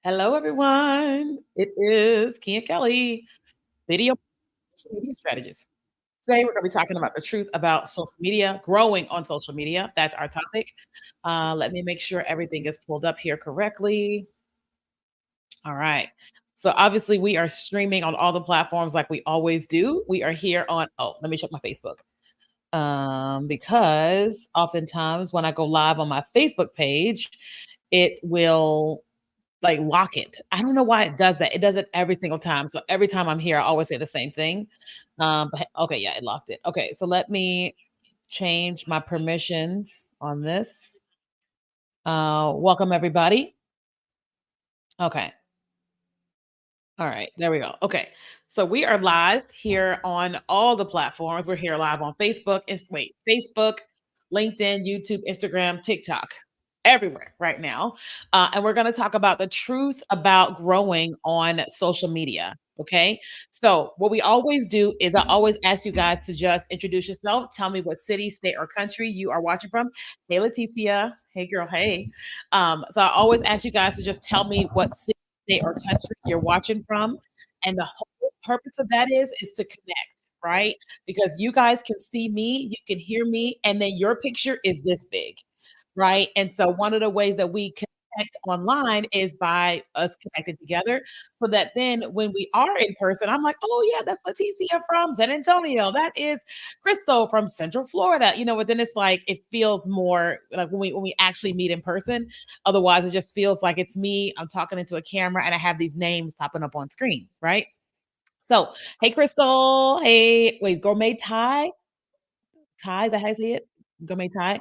Hello, everyone. It is Kia Kelly, video social media strategist. Today, we're going to be talking about the truth about social media, growing on social media. That's our topic. Let me make sure everything is pulled up here correctly. All right. So, obviously, we are streaming on all the platforms like we always do. We are here on, let me check my Facebook. Because oftentimes when I go live on my Facebook page, it will like lock it. I don't know why it does that. It does it every single time. So every time I'm here, I always say the same thing. But okay, yeah, it locked it. Okay, so let me change my permissions on this. Welcome everybody. Okay. All right, there we go. Okay, so we are live here on all the platforms. We're here live on Facebook, Facebook, LinkedIn, YouTube, Instagram, TikTok, everywhere right now. And we're going to talk about the truth about growing on social media. Okay, so what we always do is I always ask you guys to just introduce yourself. Tell me what city, state, or country you are watching from. Hey, Leticia. Hey, girl. Hey. So I always ask you guys to just tell me what city, state, or country you're watching from. And the whole purpose of that is to connect, right? Because you guys can see me, you can hear me, and then your picture is this big, right? And so one of the ways that we connect online is by us connecting together so that then when we are in person, I'm like, oh yeah, that's Leticia from San Antonio. That is Crystal from Central Florida. But then it's like it feels more like when we actually meet in person. Otherwise, it just feels like it's me. I'm talking into a camera and I have these names popping up on screen, right? So, hey, Crystal. Hey, wait, Gourmet Thai. Thai, is that how you say it? Gourmet Thai.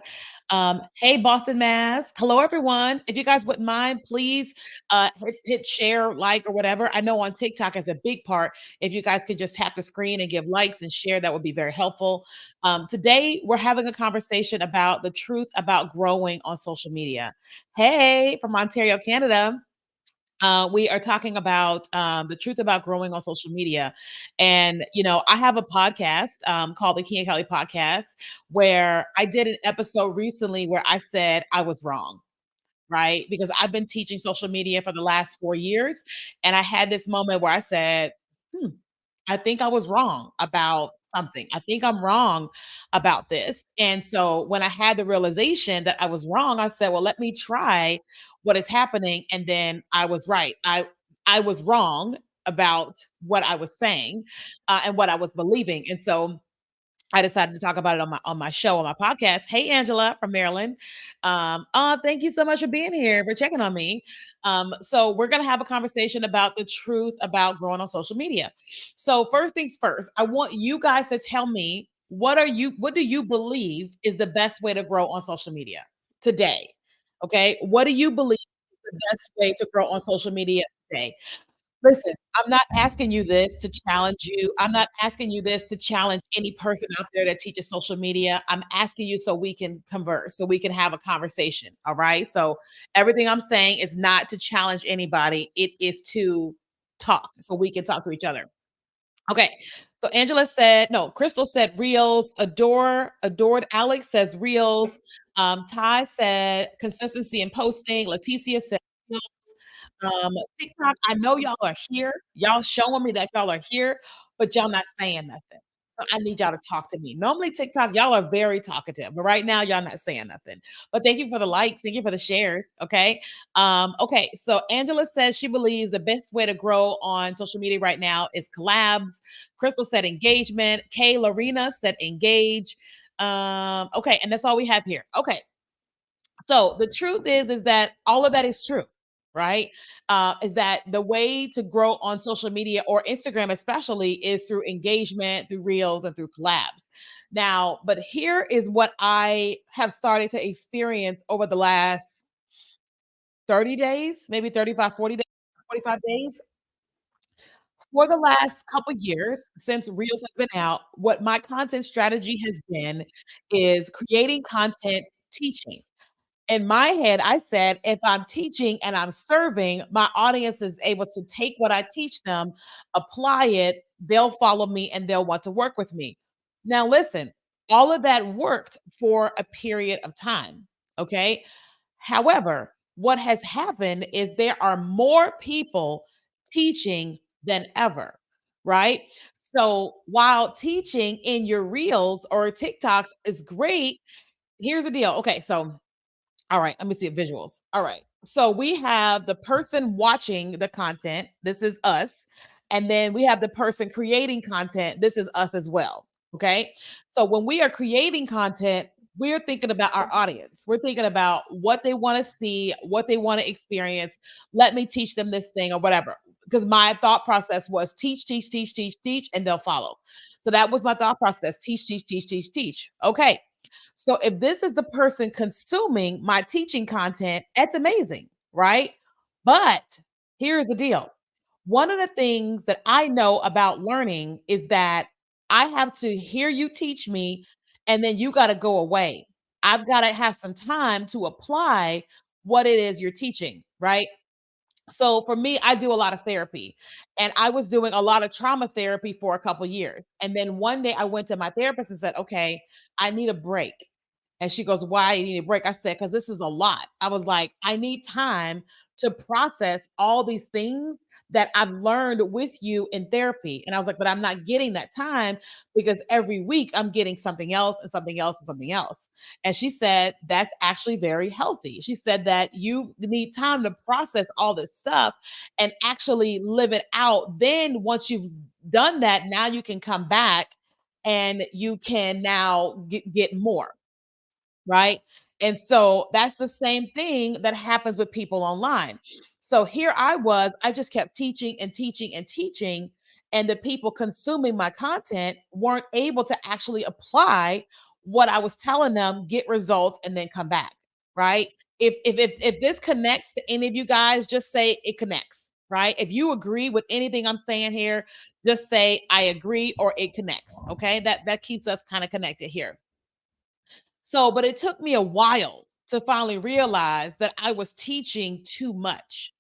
Hey, Boston, Mass. Hello, everyone. If you guys wouldn't mind, please hit share, like, or whatever. I know on TikTok is a big part. If you guys could just tap the screen and give likes and share, that would be very helpful. Today, we're having a conversation about the truth about growing on social media. Hey, from Ontario, Canada. We are talking about the truth about growing on social media. And, I have a podcast called the King and Kelly Podcast where I did an episode recently where I said I was wrong. Right. Because I've been teaching social media for the last 4 years. And I had this moment where I said, hmm, I think I was wrong about something. I think I'm wrong about this. And so when I had the realization that I was wrong, I said, well, let me try what is happening. And then I was right. I was wrong about what I was saying and what I was believing. And so I decided to talk about it on my show, on my podcast. Hey, Angela from Maryland. Thank you so much for being here, for checking on me. So we're gonna have a conversation about the truth about growing on social media. So first things first, I want you guys to tell me what do you believe is the best way to grow on social media today? Okay, what do you believe is the best way to grow on social media today? Listen, I'm not asking you this to challenge you. I'm not asking you this to challenge any person out there that teaches social media. I'm asking you so we can converse, so we can have a conversation. All right. So everything I'm saying is not to challenge anybody. It is to talk so we can talk to each other. Okay. So Angela said, no, Crystal said reels. Adored Alex says reels. Ty said consistency in posting. Leticia said reels. TikTok, I know y'all are here. Y'all showing me that y'all are here, but y'all not saying nothing. So I need y'all to talk to me. Normally, TikTok, y'all are very talkative, but right now y'all not saying nothing. But thank you for the likes. Thank you for the shares. Okay. Okay. So Angela says she believes the best way to grow on social media right now is collabs. Crystal said engagement. Kay Lorena said engage. Okay, and that's all we have here. Okay. So the truth is that all of that is true, right? Is that the way to grow on social media or Instagram, especially, is through engagement, through reels, and through collabs. Now, but here is what I have started to experience over the last 30 days, maybe 35, 40 days, 45 days. For the last couple years, since Reels has been out, what my content strategy has been is creating content teaching. In my head, I said, if I'm teaching and I'm serving, my audience is able to take what I teach them, apply it, they'll follow me and they'll want to work with me. Now, listen, all of that worked for a period of time. Okay. However, what has happened is there are more people teaching than ever, right? So while teaching in your reels or TikToks is great, here's the deal. Okay, so all right, let me see visuals. All right. So we have the person watching the content. This is us. And then we have the person creating content. This is us as well. Okay. So when we are creating content, we're thinking about our audience. We're thinking about what they want to see, what they want to experience. Let me teach them this thing or whatever. Because my thought process was teach, teach, teach, teach, teach, and they'll follow. So that was my thought process teach, teach, teach, teach, teach. Okay. So if this is the person consuming my teaching content, it's amazing, right? But here's the deal. One of the things that I know about learning is that I have to hear you teach me and then you got to go away. I've got to have some time to apply what it is you're teaching, right? So for me, I do a lot of therapy and I was doing a lot of trauma therapy for a couple years. And then one day I went to my therapist and said, okay, I need a break. And she goes, why you need a break? I said, because this is a lot. I was like, I need time to process all these things that I've learned with you in therapy. And I was like, but I'm not getting that time because every week I'm getting something else and something else and something else. And she said, that's actually very healthy. She said that you need time to process all this stuff and actually live it out. Then once you've done that, now you can come back and you can now get more. Right? And so that's the same thing that happens with people online. So here I was, I just kept teaching and teaching and teaching, and the people consuming my content weren't able to actually apply what I was telling them, get results, and then come back. Right? If this connects to any of you guys, just say it connects. Right? If you agree with anything I'm saying here, just say I agree or it connects. Okay, that keeps us kind of connected here. So, but it took me a while to finally realize that I was teaching too much,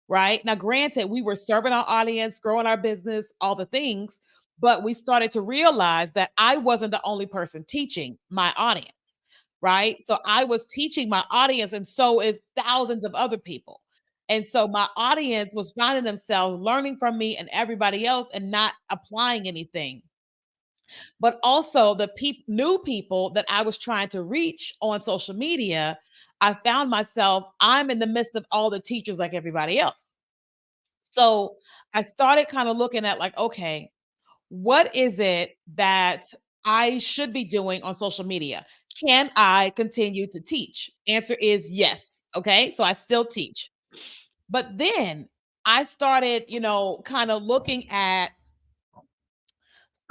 right? Now, granted, we were serving our audience, growing our business, all the things, but we started to realize that I wasn't the only person teaching my audience, right? So I was teaching my audience, and so is thousands of other people. And so my audience was finding themselves learning from me and everybody else and not applying anything, but also the new people that I was trying to reach on social media. I found myself, I'm in the midst of all the teachers like everybody else. So I started kind of looking at like, okay, what is it that I should be doing on social media? Can I continue to teach? Answer is yes. Okay. So I still teach. But then I started, kind of looking at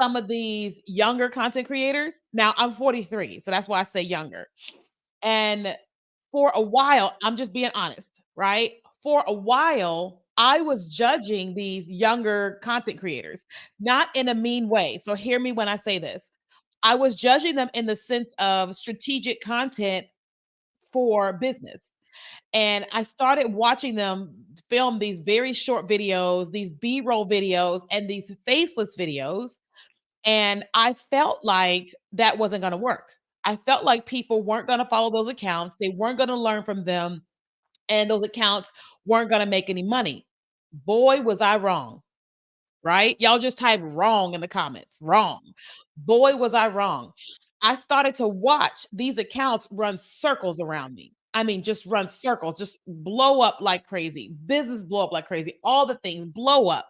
some of these younger content creators. Now I'm 43, so that's why I say younger. And for a while, I'm just being honest, right? For a while, I was judging these younger content creators, not in a mean way. So hear me when I say this. I was judging them in the sense of strategic content for business. And I started watching them film these very short videos, these B-roll videos, and these faceless videos, and I felt like that wasn't gonna work. I felt like people weren't gonna follow those accounts, they weren't gonna learn from them, and those accounts weren't gonna make any money. Boy, was I wrong, right? Y'all just type wrong in the comments. Wrong. Boy, was I wrong. I started to watch these accounts run circles around me. I mean, just run circles, just blow up like crazy. Business blow up like crazy. All the things blow up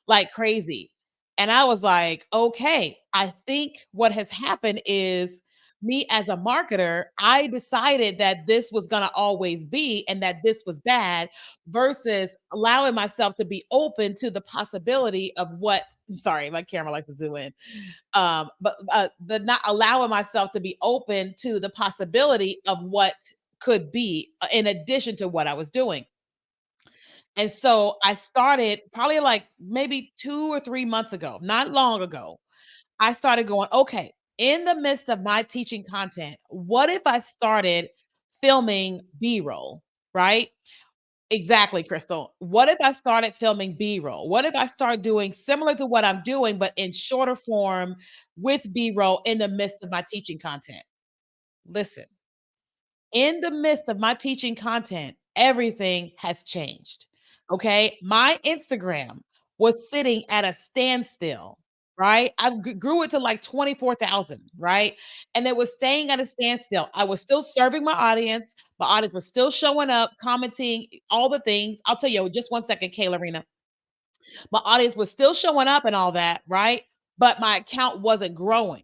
like crazy. And I was like, okay, I think what has happened is me as a marketer, I decided that this was going to always be and that this was bad versus allowing myself to be open to the possibility of what, sorry, my camera likes to zoom in. But the not allowing myself to be open to the possibility of what could be in addition to what I was doing. And so I started probably like maybe 2 or 3 months ago, not long ago. I started going, okay, in the midst of my teaching content, what if I started filming B roll, right? Exactly, Crystal. What if I started filming B-roll? What if I start doing similar to what I'm doing, but in shorter form with B-roll in the midst of my teaching content? Listen, in the midst of my teaching content, everything has changed. Okay. My Instagram was sitting at a standstill, right? I grew it to like 24,000, right? And it was staying at a standstill. I was still serving my audience. My audience was still showing up, commenting, all the things. I'll tell you just one second, Kayla Rena. My audience was still showing up and all that, right? But my account wasn't growing,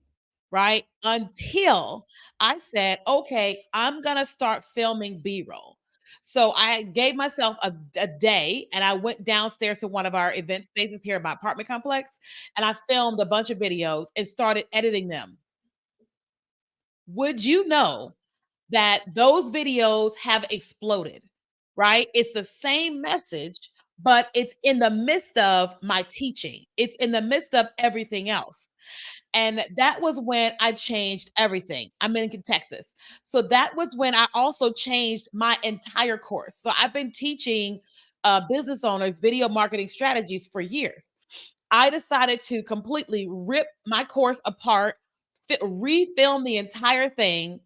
right? Until I said, okay, I'm going to start filming B roll. So I gave myself a day and I went downstairs to one of our event spaces here at my apartment complex and I filmed a bunch of videos and started editing them. Would you know that those videos have exploded, right? It's the same message, but it's in the midst of my teaching. It's in the midst of everything else. And that was when I changed everything. I'm in Texas. So that was when I also changed my entire course. So I've been teaching business owners video marketing strategies for years. I decided to completely rip my course apart, refilm the entire thing,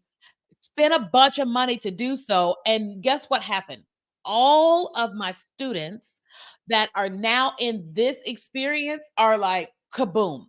spent a bunch of money to do so. And guess what happened? All of my students that are now in this experience are like kaboom,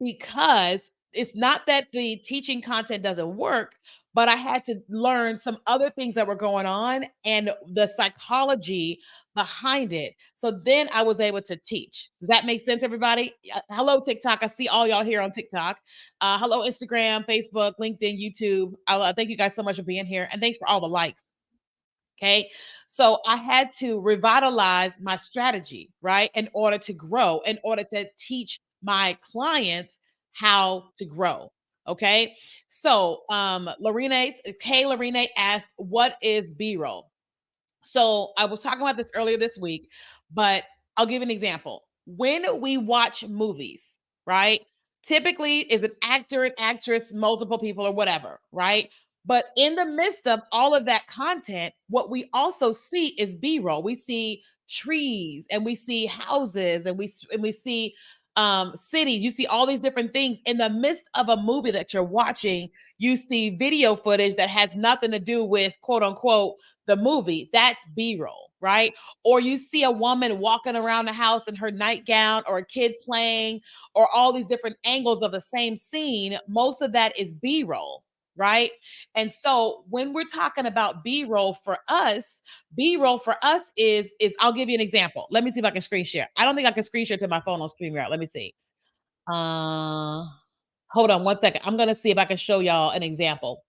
because it's not that the teaching content doesn't work, but I had to learn some other things that were going on and the psychology behind it. So then I was able to teach. Does that make sense, everybody? Hello, TikTok. I see all y'all here on TikTok. Hello, Instagram, Facebook, LinkedIn, YouTube. Thank you guys so much for being here. And thanks for all the likes. Okay. So I had to revitalize my strategy, right? In order to grow, in order to teach my clients how to grow. Okay. So Lorena, Kay Lorena asked, what is B-roll? So I was talking about this earlier this week, but I'll give an example. When we watch movies, right? Typically is an actor, an actress, multiple people or whatever, right? But in the midst of all of that content, what we also see is B-roll. We see trees and we see houses and we see cities. You see all these different things in the midst of a movie that you're watching. You see video footage that has nothing to do with quote unquote the movie. That's B-roll, right? Or you see a woman walking around the house in her nightgown or a kid playing or all these different angles of the same scene. Most of that is B-roll, right? And so when we're talking about B-roll for us, B-roll for us is I'll give you an example. Let me see if I can screen share. I don't think I can screen share to my phone on StreamYard. Let me see. Uh hold on one second. I'm gonna see if I can show y'all an example.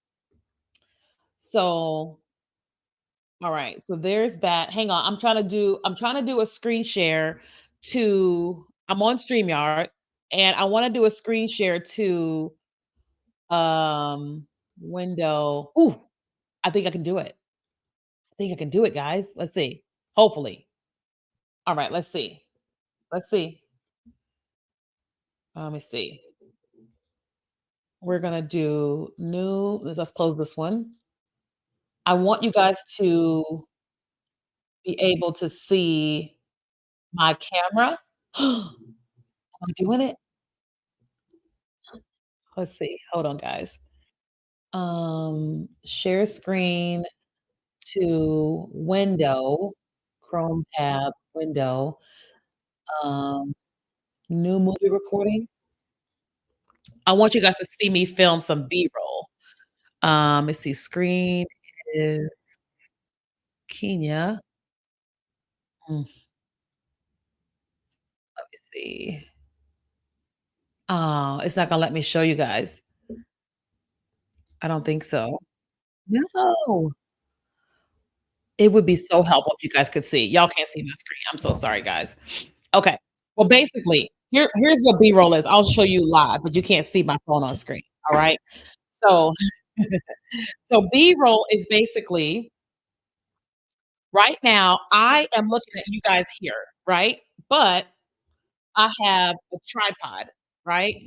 So all right, so there's that. Hang on, I'm trying to do a screen share to I'm on StreamYard and I want to do a screen share to window. Ooh, I think I can do it. I think I can do it, guys. Let's see. Hopefully. All right, let's see. Let's see. Let me see. We're gonna do new. Let's close this one. I want you guys to be able to see my camera. Am I doing it? Let's see. Hold on, guys. Share screen to window, Chrome tab, window, um, new movie recording. I want you guys to see me film some B-roll. Let's see, screen is Kenya. Let me see. Oh, it's not gonna let me show you guys. I don't think so. No. It would be so helpful if you guys could see. Y'all can't see my screen. I'm so sorry, guys. Okay. Well, basically, here's what B-roll is. I'll show you live, but you can't see my phone on screen. All right. So so B-roll is basically right now, I am looking at you guys here, right? But I have a tripod, right?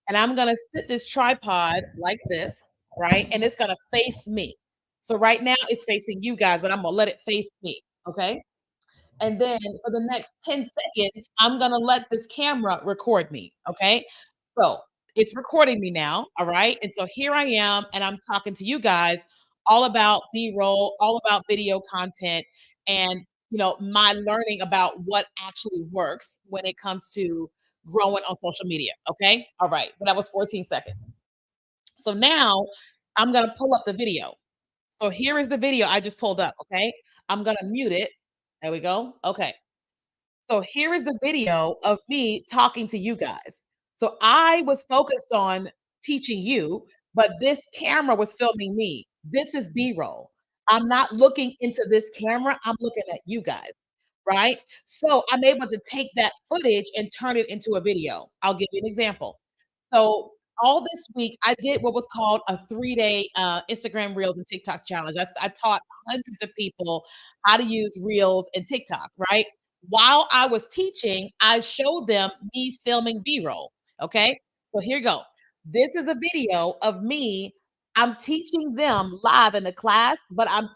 And I'm gonna sit this tripod like this, right? And it's gonna face me. So right now it's facing you guys, but I'm gonna let it face me. Okay. And then for the next 10 seconds, I'm gonna let this camera record me. Okay. So it's recording me now. All right. And so here I am, and I'm talking to you guys all about B-roll, all about video content, and my learning about what actually works when it comes to growing on social media. Okay. All right. So that was 14 seconds. So now I'm gonna pull up the video. So here is the video I just pulled up. Okay. I'm gonna mute it. There we go. Okay. So here is the video of me talking to you guys. So I was focused on teaching you, but this camera was filming me. This is B-roll. I'm not looking into this camera, I'm looking at you guys, right? So I'm able to take that footage and turn it into a video. I'll give you an example. So all this week, I did what was called a 3-day Instagram Reels and TikTok challenge. I taught hundreds of people how to use Reels and TikTok, right? While I was teaching, I showed them me filming B-roll. Okay. So here you go. This is a video of me. I'm teaching them live in the class, but I'm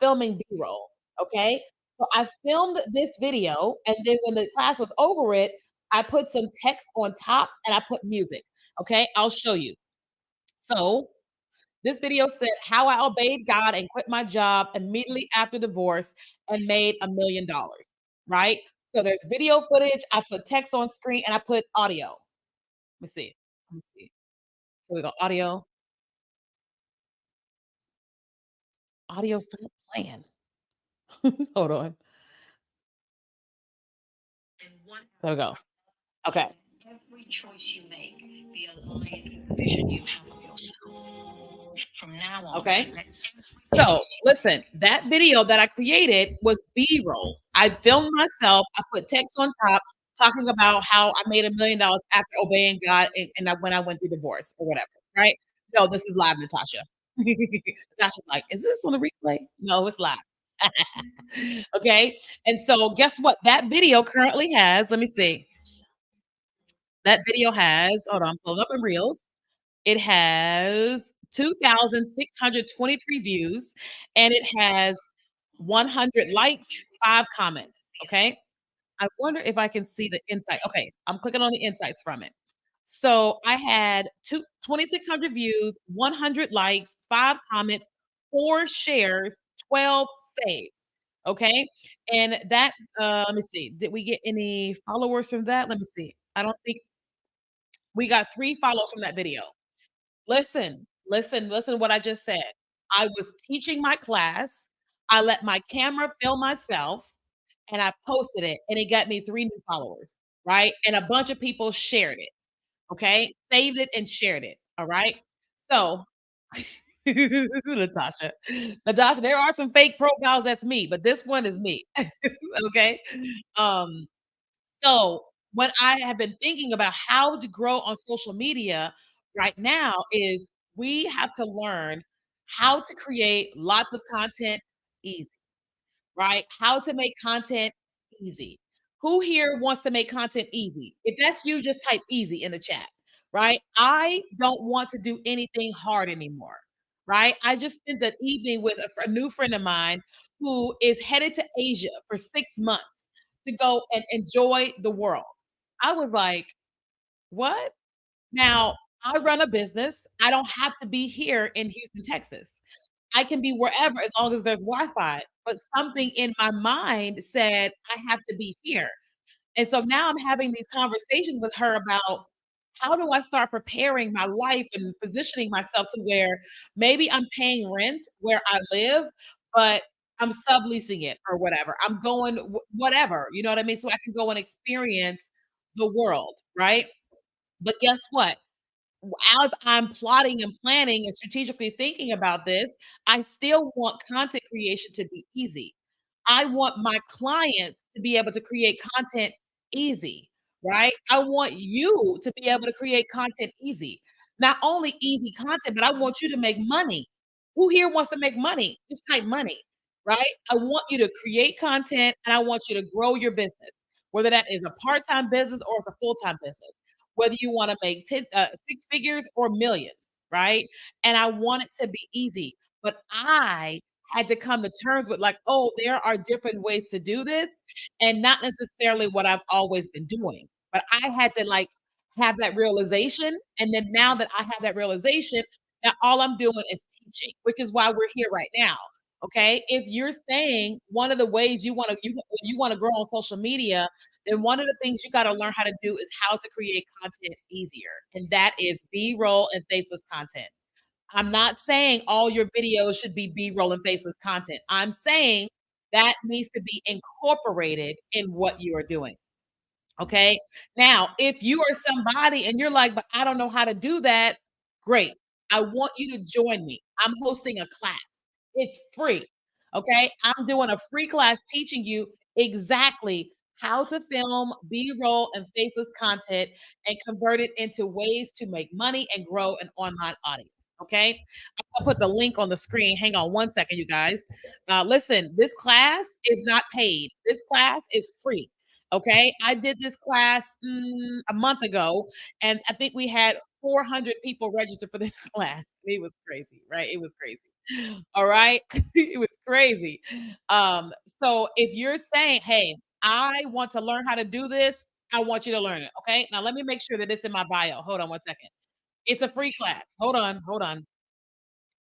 filming B-roll. Okay. So I filmed this video, and then when the class was over it, I put some text on top and I put music. Okay. I'll show you. So this video said how I obeyed God and quit my job immediately after divorce and made $1 million. Right? So there's video footage. I put text on screen and I put audio. Let me see. Let me see. Here we go. Audio. Audio stop playing. Hold on. There we go. Okay. Every choice you make be aligned with the vision you have of yourself. From now on, okay. So listen, that video that I created was B-roll. I filmed myself. I put text on top talking about how I made $1 million after obeying God and when I went through divorce or whatever. Right? No, this is live, Natasha. Natasha's like, is this on the replay? No, it's live. Okay. And so guess what? That video currently has, let me see. That video has, hold on, pull it up in Reels. It has 2,623 views, and it has 100 likes, 5 comments, okay? I wonder if I can see the insight. Okay, I'm clicking on the insights from it. So I had 2,600 views, 100 likes, 5 comments, 4 shares, 12 saves, okay? And that, let me see, did we get any followers from that? Let me see. I don't think we got 3 follows from that video. Listen to what I just said. I was teaching my class. I let my camera film myself and I posted it and it got me 3 new followers, right? And a bunch of people shared it, okay? Saved it and shared it, all right? So, Natasha, Natasha, there are some fake profiles that's me, but this one is me, okay? Um so, what I have been thinking about how to grow on social media right now is we have to learn how to create lots of content easy, right? How to make content easy. Who here wants to make content easy? If that's you, just type easy in the chat, right? I don't want to do anything hard anymore, right? I just spent an evening with a new friend of mine who is headed to Asia for 6 months to go and enjoy the world. I was like, what? Now, I run a business. I don't have to be here in Houston, Texas. I can be wherever as long as there's Wi-Fi, but something in my mind said, "I have to be here." And so now I'm having these conversations with her about how do I start preparing my life and positioning myself to where maybe I'm paying rent where I live, but I'm subleasing it or whatever. I'm going whatever, you know what I mean? So I can go and experience the world, right? But guess what? As I'm plotting and planning and strategically thinking about this, I still want content creation to be easy. I want my clients to be able to create content easy, right? I want you to be able to create content easy. Not only easy content, but I want you to make money. Who here wants to make money? Just type money, right? I want you to create content and I want you to grow your business, whether that is a part time business or it's a full time business, whether you want to make 6 figures or millions, right? And I want it to be easy. But I had to come to terms with like, oh, there are different ways to do this and not necessarily what I've always been doing. But I had to like have that realization. And then now that I have that realization, Now, all I'm doing is teaching, which is why we're here right now. Okay. If you're saying one of the ways you want to grow on social media, then one of the things you got to learn how to do is how to create content easier. And that is B-roll and faceless content. I'm not saying all your videos should be B-roll and faceless content. I'm saying that needs to be incorporated in what you are doing. Okay. Now, if you are somebody and you're like, but I don't know how to do that, great. I want you to join me. I'm hosting a class. It's free. Okay. I'm doing a free class teaching you exactly how to film B roll and faceless content and convert it into ways to make money and grow an online audience. Okay. I'll put the link on the screen. Hang on one second, you guys. Listen, this class is not paid, this class is free. Okay, I did this class a month ago, and I think we had 400 people register for this class. It was crazy, right? It was crazy. All right, it was crazy. So if you're saying, "Hey, I want to learn how to do this," I want you to learn it. Okay, now let me make sure that it's in my bio. Hold on one second. It's a free class. Hold on.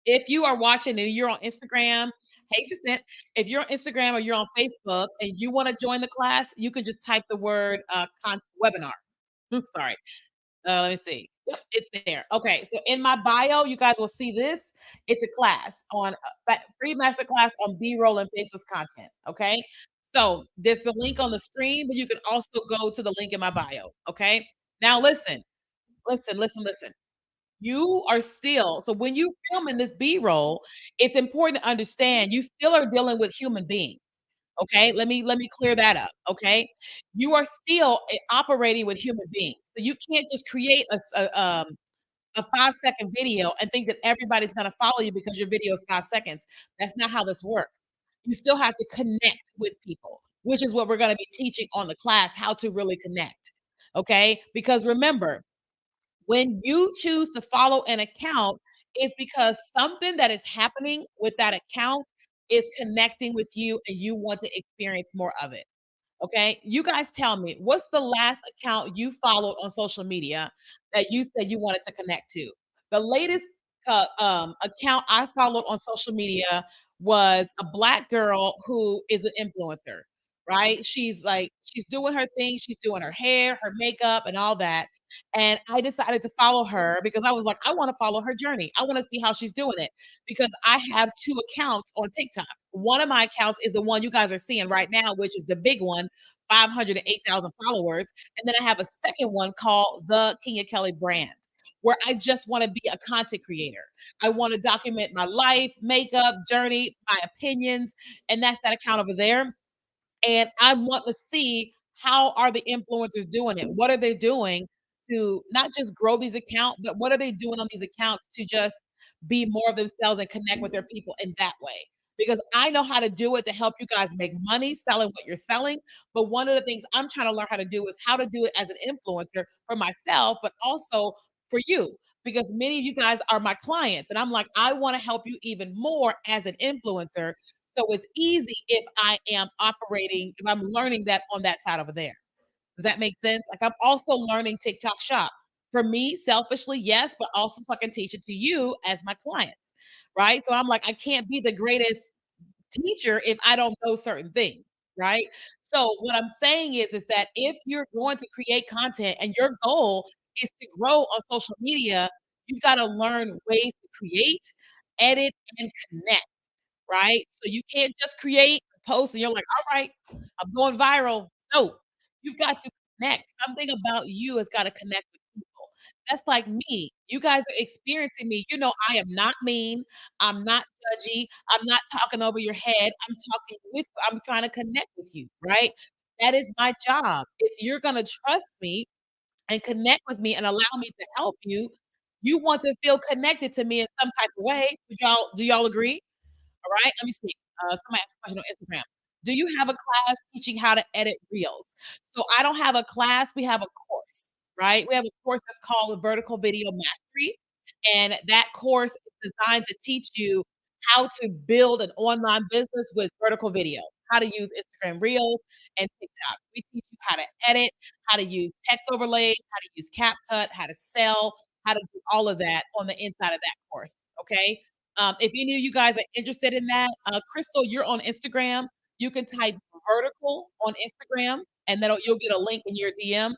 If you are watching and you're on Instagram, hey, Jacinth, if you're on Instagram or you're on Facebook and you wanna join the class, you can just type the word, webinar. Sorry. Let me see. Yep, it's there. Okay, so in my bio, you guys will see this. It's a class on free master class on B-roll and faceless content. Okay, so there's the link on the screen, but you can also go to the link in my bio. Okay, now listen. You are still so when you film in this B-roll, it's important to understand you still are dealing with human beings, okay? Let me clear that up, okay? You are still operating with human beings. So you can't just create a 5-second video and think that everybody's gonna follow you because your video is 5 seconds. That's not how this works. You still have to connect with people, which is what we're gonna be teaching on the class, how to really connect, okay? Because remember, when you choose to follow an account, it's because something that is happening with that account is connecting with you and you want to experience more of it. Okay. You guys tell me, what's the last account you followed on social media that you said you wanted to connect to? The latest account I followed on social media was a black girl who is an influencer, right? She's doing her thing, she's doing her hair, her makeup, and all that. And I decided to follow her because I was like, I want to follow her journey. I want to see how she's doing it because I have two accounts on TikTok. One of my accounts is the one you guys are seeing right now, which is the big one, 508,000 followers. And then I have a second one called the Kenya Kelly brand, where I just want to be a content creator. I want to document my life, makeup, journey, my opinions. And that's that account over there. And I want to see how are the influencers doing it? What are they doing to not just grow these accounts, but what are they doing on these accounts to just be more of themselves and connect with their people in that way? Because I know how to do it to help you guys make money selling what you're selling. But one of the things I'm trying to learn how to do is how to do it as an influencer for myself, but also for you. Because many of you guys are my clients, and I'm like, I want to help you even more as an influencer so it's easy if I am operating, if I'm learning that on that side over there. Does that make sense? Like I'm also learning TikTok shop. For me, selfishly, yes, but also so I can teach it to you as my clients. Right. So I'm like, I can't be the greatest teacher if I don't know certain things. Right. So what I'm saying is that if you're going to create content and your goal is to grow on social media, you got to learn ways to create, edit, and connect, right? So you can't just create a post and you're like, all right, I'm going viral. No, you've got to connect. Something about you has got to connect with people. That's like me. You guys are experiencing me. You know, I am not mean. I'm not judgy. I'm not talking over your head. I'm talking with you. I'm trying to connect with you, right? That is my job. If you're going to trust me and connect with me and allow me to help you, you want to feel connected to me in some type of way. Do y'all agree? All right, let me see. Somebody asked a question on Instagram. Do you have a class teaching how to edit reels? So I don't have a class, we have a course, right? We have a course that's called Vertical Video Mastery, and that course is designed to teach you how to build an online business with vertical video, how to use Instagram Reels and TikTok. We teach you how to edit, how to use text overlays, how to use CapCut, how to sell, how to do all of that on the inside of that course, okay? If any of you guys are interested in that, Crystal, you're on Instagram. You can type vertical on Instagram, and you'll get a link in your DM.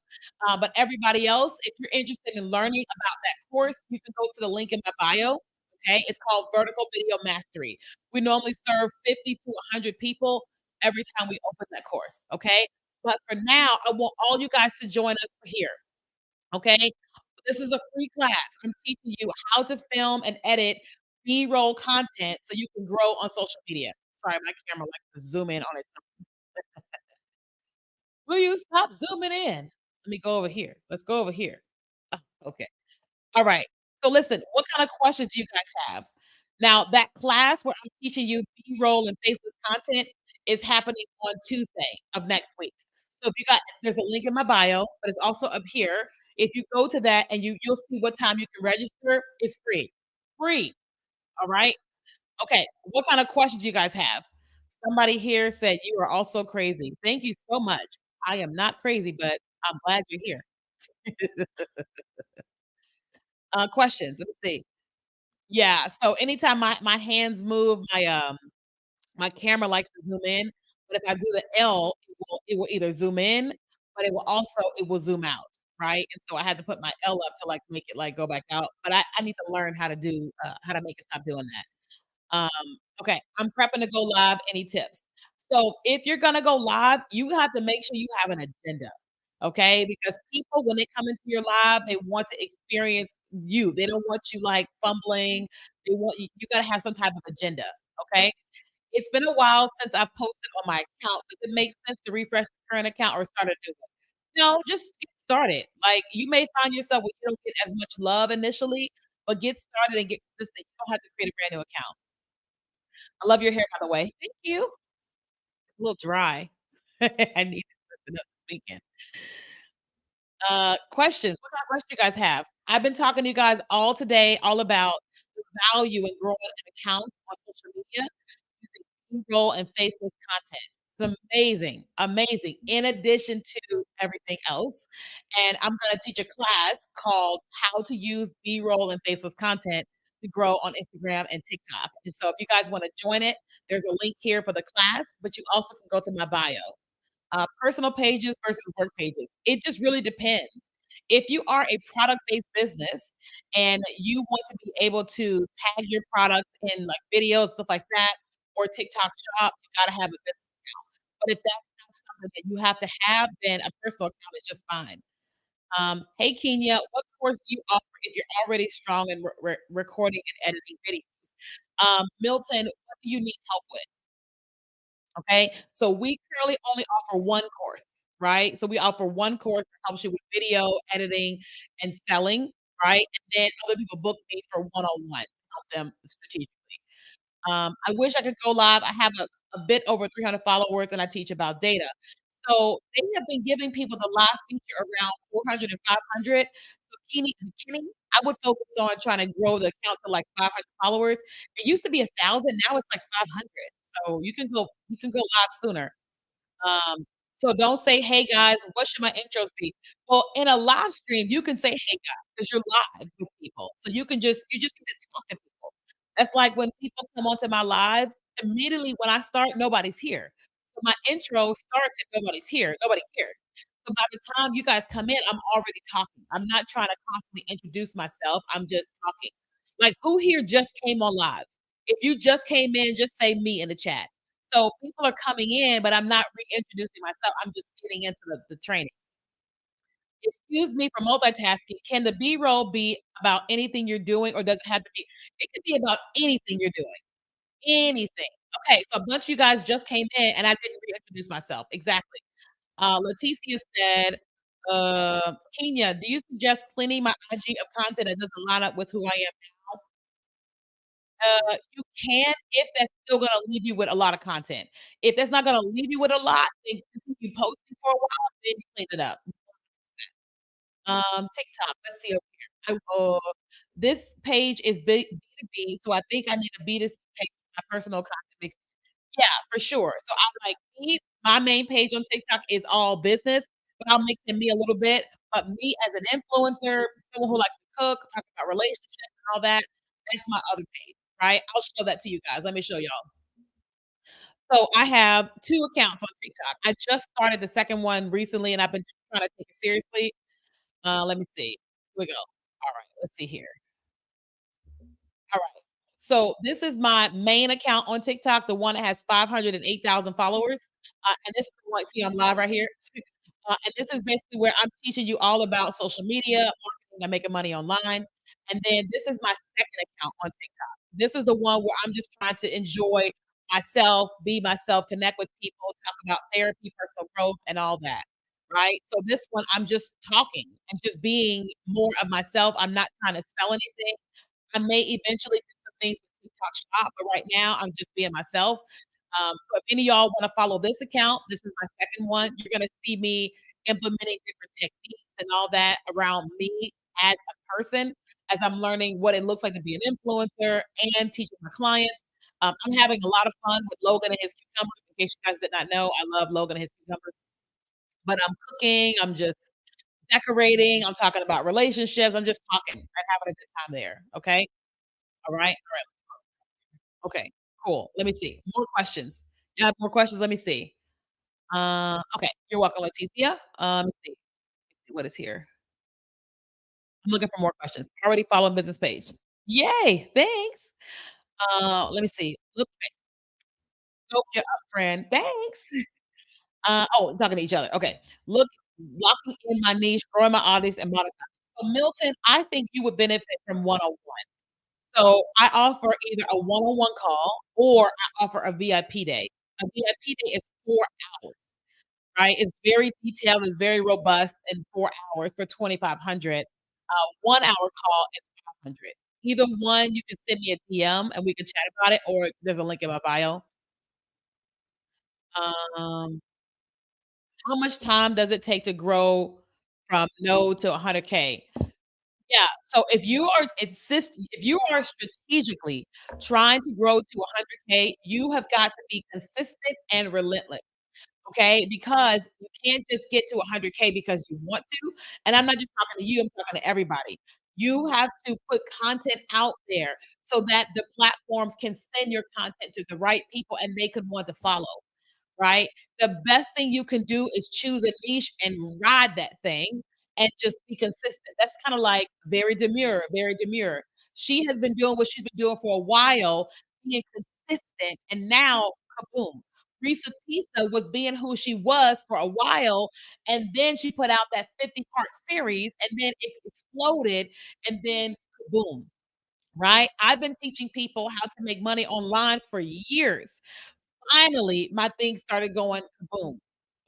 But everybody else, if you're interested in learning about that course, you can go to the link in my bio. Okay, it's called Vertical Video Mastery. We normally serve 50 to 100 people every time we open that course. Okay, but for now, I want all you guys to join us for here. Okay, this is a free class. I'm teaching you how to film and edit B-roll content so you can grow on social media. Sorry, my camera likes to zoom in on it. Will you stop zooming in? Let me go over here. Let's go over here. Okay. All right. So listen, what kind of questions do you guys have? Now, that class where I'm teaching you B-roll and faceless content is happening on Tuesday of next week. So if you got there's a link in my bio, but it's also up here. If you go to that and you'll see what time you can register, it's free. Free. All right. Okay. What kind of questions do you guys have? Somebody here said you are also crazy. Thank you so much. I am not crazy, but I'm glad you're here. Questions. Let me see. Yeah, so anytime my hands move, my camera likes to zoom in, but if I do the L, it will either zoom in, but it will zoom out, right? And so I had to put my L up to, like, make it, like, go back out, but I need to learn how to make it stop doing that. Um, okay, I'm prepping to go live. Any tips? So if you're gonna go live, you have to make sure you have an agenda, okay? Because people, when they come into your live, they want to experience you. They don't want you like fumbling. They want you. You gotta have some type of agenda, okay? It's been a while since I've posted on my account. Does it make sense to refresh the current account or start a new one? No, just get started. Like you may find yourself where you don't get as much love initially, but get started and get consistent. You don't have to create a brand new account. I love your hair, by the way. Thank you. A little dry. I need to listen up this weekend. Questions. What kind of questions you guys have? I've been talking to you guys all today, all about the value in growing an account on social media using B-roll and faceless content. It's amazing, amazing. In addition to everything else, and I'm going to teach a class called "How to Use B-roll and Faceless Content to Grow on Instagram and TikTok." And so, if you guys want to join it, there's a link here for the class, but you also can go to my bio. Personal pages versus work pages. It just really depends. If you are a product-based business and you want to be able to tag your products in like videos, stuff like that, or TikTok shop, you gotta have a business account. But if that's not something that you have to have, then a personal account is just fine. Hey Kenya, what course do you offer if you're already strong in recording and editing videos? Milton, what do you need help with? Okay, so we currently only offer one course, right? So we offer one course that helps you with video editing and selling, right? And then other people book me for one-on-one, help them strategically. I wish I could go live. I have a bit over 300 followers and I teach about data. So they have been giving people the live feature around 400 and 500. So Kenny, I would focus on trying to grow the account to like 500 followers. It used to be 1,000, now it's like 500. So you can go live sooner. Um, so don't say, "Hey guys, what should my intros be?" Well, in a live stream, you can say, "Hey guys," because you're live with people. So you just need to talk to people. That's like when people come onto my live, immediately when I start, nobody's here. So my intro starts if nobody's here. Nobody cares. So by the time you guys come in, I'm already talking. I'm not trying to constantly introduce myself. I'm just talking. Like who here just came on live? If you just came in, just say me in the chat. So people are coming in, but I'm not reintroducing myself. I'm just getting into the training. Excuse me for multitasking. Can the B-roll be about anything you're doing, or does it have to be? It could be about anything you're doing. Anything. Okay, so a bunch of you guys just came in and I didn't reintroduce myself. Exactly. Leticia said, Kenya, do you suggest cleaning my IG of content that doesn't line up with who I am now? You can if that's still gonna leave you with a lot of content. If that's not gonna leave you with a lot, then continue posting for a while, then you clean it up. TikTok, let's see over here. This page is B2B, so I think I need a B2C page for my personal content mix. Yeah, for sure. So I'm like, my main page on TikTok is all business, but I'll mix in me a little bit. But me as an influencer, someone who likes to cook, talk about relationships and all that, that's my other page, right? I'll show that to you guys. Let me show y'all. So I have 2 accounts on TikTok. I just started the second one recently, and I've been trying to take it seriously. Let me see. Here we go. All right, let's see here. All right. So this is my main account on TikTok, the one that has 508,000 followers. And this is the one, see, I'm live right here. And this is basically where I'm teaching you all about social media, marketing, and making money online. And then this is my second account on TikTok. This is the one where I'm just trying to enjoy myself, be myself, connect with people, talk about therapy, personal growth, and all that. Right. So this one, I'm just talking and just being more of myself. I'm not trying to sell anything. I may eventually do some things with TikTok Shop, but right now I'm just being myself. So if any of y'all wanna follow this account, this is my second one. You're gonna see me implementing different techniques and all that around me as a person, as I'm learning what it looks like to be an influencer and teaching my clients. I'm having a lot of fun with Logan and his cucumbers. In case you guys did not know, I love Logan and his cucumbers. But I'm cooking, I'm just decorating, I'm talking about relationships, I'm just talking and having a good time there, okay? Alright, alright, okay, cool. Let me see. More questions. You have more questions? Let me see. Okay, you're welcome, Leticia. Let's see what is here. I'm looking for more questions. Already following business page. Yay, thanks. Let me see. Look, nope, you're up, friend. Thanks. Oh, talking to each other. Okay. Look, locking in my niche, growing my audience, and monetizing. So, Milton, I think you would benefit from 101. So, I offer either a one-on-one call or I offer a VIP day. A VIP day is 4 hours, right? It's very detailed, it's very robust in 4 hours for 2,500. 1-hour call is 500. Either one, you can send me a DM and we can chat about it, or there's a link in my bio. Um, how much time does it take to grow from no to 100K? Yeah, so if you are strategically trying to grow to 100K, you have got to be consistent and relentless. Okay? Because you can't just get to 100K because you want to, and I'm not just talking to you, I'm talking to everybody. You have to put content out there so that the platforms can send your content to the right people and they could want to follow, right? The best thing you can do is choose a niche and ride that thing and just be consistent. That's kinda like Very Demure, Very Demure. She has been doing what she's been doing for a while, being consistent, and now, kaboom. Risa Tisa was being who she was for a while, and then she put out that 50-part series, and then it exploded, and then kaboom, right? I've been teaching people how to make money online for years. Finally, my thing started going kaboom.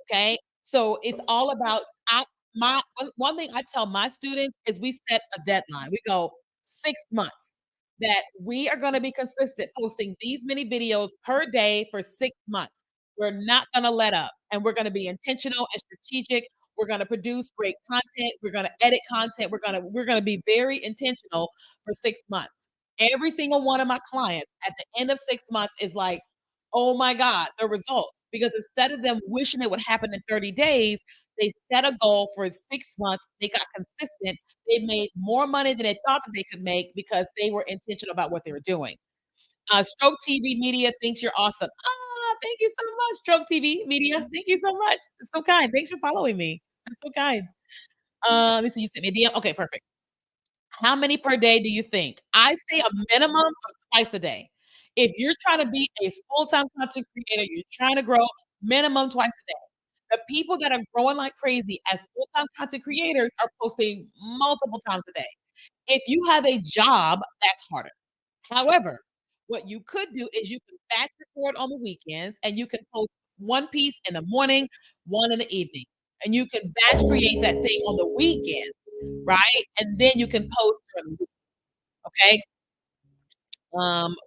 Okay? So it's all about I my one thing I tell my students is we set a deadline. We go 6 months that we are gonna be consistent posting these many videos per day for 6 months. We're not gonna let up, and we're gonna be intentional and strategic. We're gonna produce great content. We're gonna edit content. We're gonna be very intentional for 6 months. Every single one of my clients at the end of 6 months is like, "Oh my god, the results." Because instead of them wishing it would happen in 30 days, they set a goal for 6 months, they got consistent, they made more money than they thought that they could make because they were intentional about what they were doing. Stroke TV Media thinks you're awesome. Ah, thank you so much, Stroke TV Media. Thank you so much. It's so kind. Thanks for following me. That's so kind. Let me see, you sent me a DM? Okay, perfect. How many per day do you think? I say a minimum of twice a day. If you're trying to be a full-time content creator, you're trying to grow, minimum twice a day. The people that are growing like crazy as full-time content creators are posting multiple times a day. If you have a job, that's harder. However, what you could do is you can batch record on the weekends and you can post one piece in the morning, one in the evening. And you can batch create that thing on the weekend, right? And then you can post during the week, okay?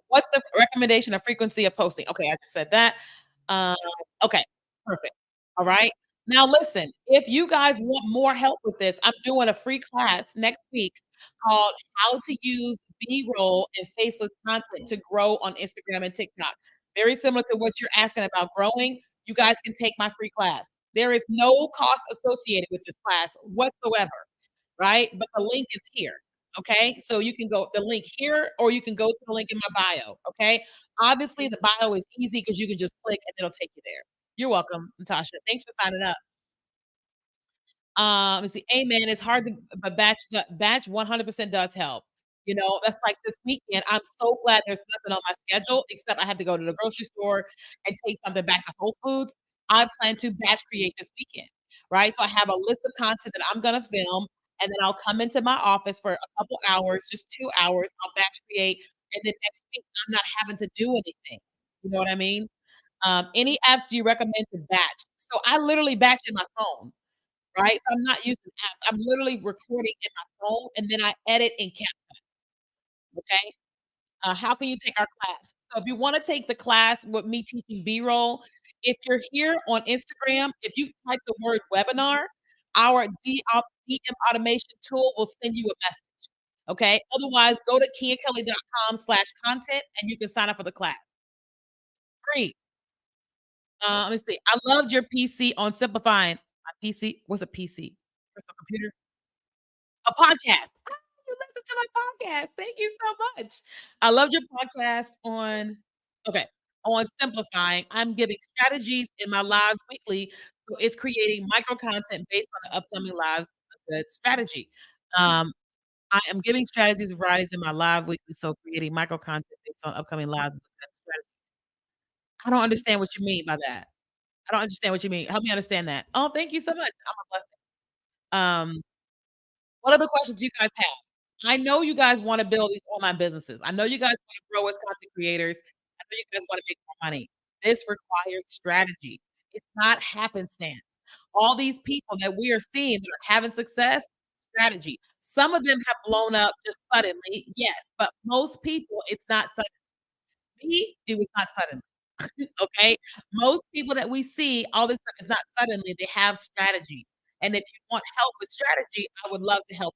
What's the recommendation of frequency of posting? Okay, I just said that. Um, okay, perfect. All right. Now listen, if you guys want more help with this, I'm doing a free class next week called How to Use B-roll and Faceless Content to Grow on Instagram and TikTok. Very similar to what you're asking about growing. You guys can take my free class. There is no cost associated with this class whatsoever, right? But the link is here. Okay. So you can go the link here or you can go to the link in my bio. Okay. Obviously, the bio is easy because you can just click and it'll take you there. You're welcome, Natasha. Thanks for signing up. Let's see, amen. It's hard to, but batch 100% does help. You know, that's like this weekend. I'm so glad there's nothing on my schedule except I have to go to the grocery store and take something back to Whole Foods. I plan to batch create this weekend, right? So I have a list of content that I'm gonna film, and then I'll come into my office for a couple hours, just 2 hours. I'll batch create, and then next week I'm not having to do anything. You know what I mean? Any apps do you recommend to batch? So I literally batch in my phone. Right? So I'm not using apps. I'm literally recording in my phone, and then I edit in Cap, okay? How can you take our class? So if you wanna take the class with me teaching B-roll, if you're here on Instagram, if you type the word webinar, our DM automation tool will send you a message, okay? Otherwise, go to kiakelly.com/content, and you can sign up for the class. Free. Let me see. I loved your PC on simplifying my PC. What's a PC? Personal computer? A podcast. Ah, you listen to my podcast. Thank you so much. I loved your podcast on okay, on simplifying. I'm giving strategies in my lives weekly. So it's creating micro content based on the upcoming lives the strategy. Um, I am giving strategies and varieties in my live weekly. So creating micro content based on upcoming lives is a strategy. I don't understand what you mean by that. I don't understand what you mean. Help me understand that. Oh, thank you so much. I'm a blessing. What other questions do you guys have? I know you guys wanna build these online businesses. I know you guys wanna grow as content creators. I know you guys wanna make more money. This requires strategy. It's not happenstance. All these people that we are seeing that are having success, strategy. Some of them have blown up just suddenly, yes, but most people, it's not sudden. Me, it was not sudden, okay? Most people that we see, all this stuff is not suddenly, they have strategy, and if you want help with strategy, I would love to help.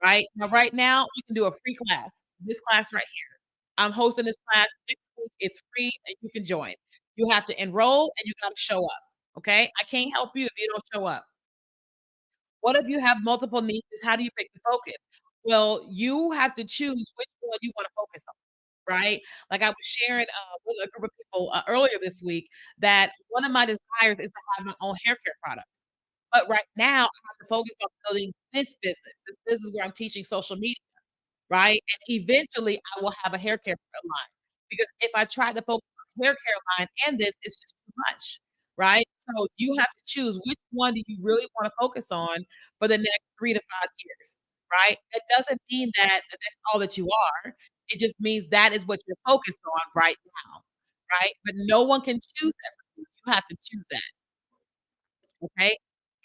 Right? Now, right now, you can do a free class. This class right here. I'm hosting this class next week. It's free and you can join. You have to enroll and you gotta show up. Okay? I can't help you if you don't show up. What if you have multiple niches? How do you pick the focus? Well, you have to choose which one you wanna focus on, right? Like I was sharing with a group of people earlier this week that one of my desires is to have my own hair care products. But right now, I have to focus on building this business. This business where I'm teaching social media. Right? And eventually, I will have a hair care line because if I try to focus on hair care line and this, it's just too much, right? So you have to choose which one do you really wanna focus on for the next 3 to 5 years, right? That doesn't mean that that's all that you are. It just means that is what you're focused on right now, right? But no one can choose that for you. You have to choose that, okay?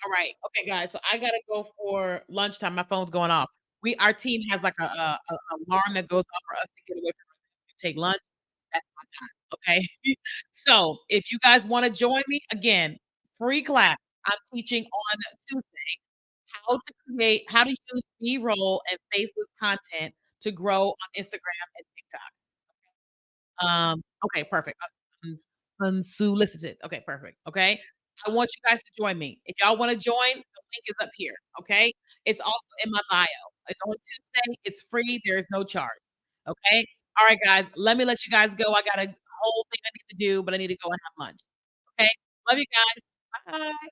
Alright. Okay, guys, so I gotta go for lunchtime. My phone's going off. Our team has like a alarm that goes off for us to get away from and take lunch. That's my time, okay? So, if you guys wanna join me, again, free class. I'm teaching on Tuesday how to use B-roll and faceless content to grow on Instagram and TikTok. Okay, perfect. Unsolicited. Okay, perfect. Okay. I want you guys to join me. If y'all want to join, the link is up here. Okay. It's also in my bio. It's on Tuesday. It's free. There is no charge. Okay. All right, guys. Let me let you guys go. I got a whole thing I need to do, but I need to go and have lunch. Okay. Love you guys. Bye.